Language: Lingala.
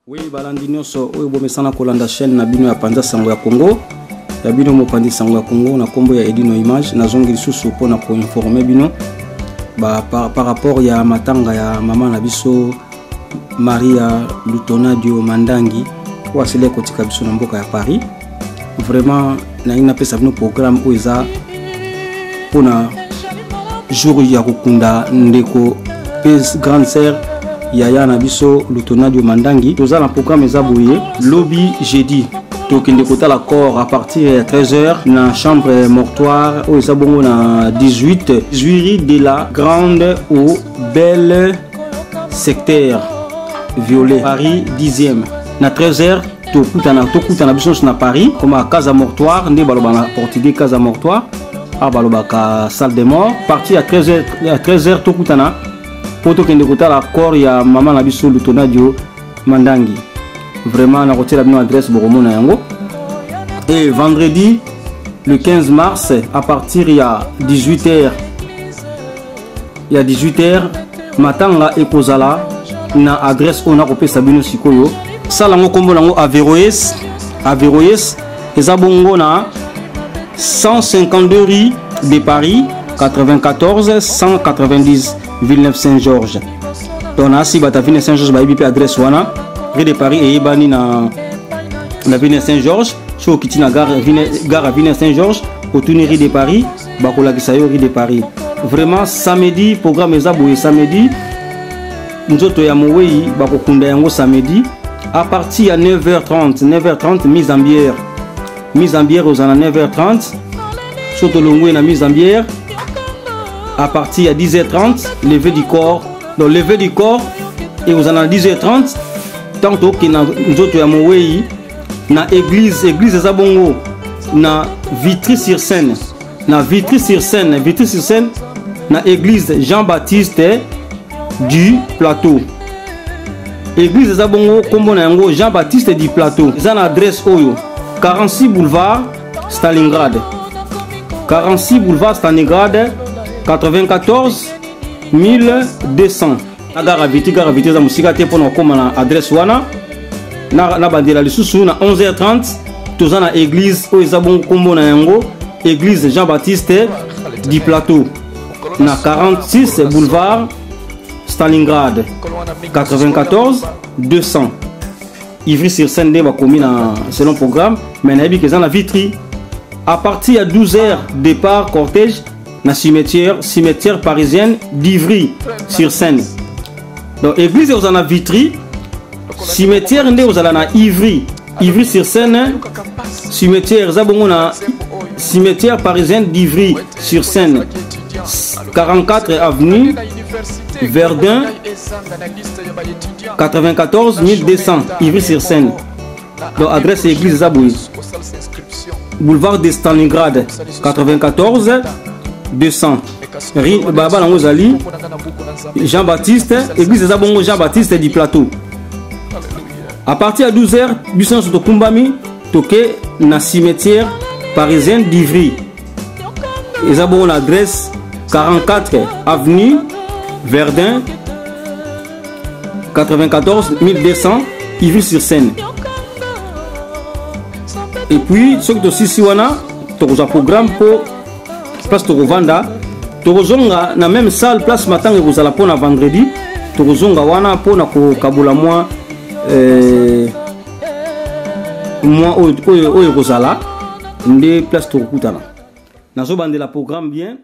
Oui, balandi nyonso oyo bomesana kolanda chaîne na bino ya Panza Sango ya Congo. Ya bino mopandi Sango ya Congo na kombo ya Edino Image na zongi lisusu pona ko informer bino par rapport ya matanga ya mama na biso Maria Lutonadio Mandangi wa sele kotika biso na mboka ya Paris. Vraiment na ina pesa bino programme oyo eza pona jour ya kokunda ndeko pes grande sœur Yaya Nabiso Lutonadio Mandangi. Nous allons programme Zabouye lobby jeudi. Donc il écoute la corps à partir de 13h dans la chambre mortoire au Zabongo na 18 jury de la grande ou belle secteur violet Paris 10e. Na 13h tokutana biso na Paris comme à casa mortoire ndé balobana portugais casa mortoire à balobaka salle de mort. Parti à 13h tokutana poto kende kota la corps ya mama na biso Lutonadio Mandangi. Vraiment na côté la bonne adresse boromona yango. Et vendredi le 15 mars à partir ya 18h matanga ekozala na adresse ona kopesa bino sikoyo sala ngo kombo nango Averroès eza bongo na 152 rue de Paris 94 190 Villeneuve Saint-Georges. Donc si Batavine Saint-Georges ba ibi adresse wana rue de Paris et ebani na Villeneuve Saint-Georges so kitina gare Villeneuve Saint-Georges autour rue de Paris ba kolakisa yo rue de Paris. Vraiment samedi programme ezabouye samedi nzoto ya mowei ba kokunda yango samedi à partir de 9h30 mise en bière aux 9h30 soto longwe na mise en bière. À partir de 10h30, lever du corps. Donc lever du corps et vous en avez 10h30. Tantôt que nous autres à Mouéi, na église Zabongo, na Vitry-sur-Seine, na église Jean-Baptiste du Plateau. Église Zabongo comme on a Jean-Baptiste du Plateau. Ils ont adresse Oyo 46 boulevard Stalingrad. 94 200. Gare Viti za musika te pona koma na adresse wana na bandela lisusu na 11h30 toza na église o ezabon kombo na yango église Jean-Baptiste du Plateau na 46 boulevard Stalingrad 94 200. Ivry-sur-Seine ba komi na selon programme mais na yebi ke za na Vitry. À partir de 12h départ cortège na cimetière parisienne d'Ivry-sur-Seine. Donc église aux en a Vitry, cimetière ndé aux en a Ivry-sur-Seine, cimetière zabongo na cimetière parisienne d'Ivry-sur-Seine. 44 avenue Verdun 94 200 Ivry-sur-Seine. Donc adresse église Zabouy. Boulevard de Stalingrad 94 200 Baba Langozali Jean-Baptiste église Zabongo Jean-Baptiste du Plateau. À partir de 12h Busan Soto Kumbami toqué na cimetière parisienne d'Ivry. Et Zabongo l'adresse 44 avenue Verdun 94 200 Ivry-sur-Seine. Et puis ce que aussi siwana tokoza programme pour place tokovanda tokozonga na même salle place matanga kozala pona vendredi tokozonga wana pona ko kabula moi oyo kozala nde place tokutana nazo bandela programme bien.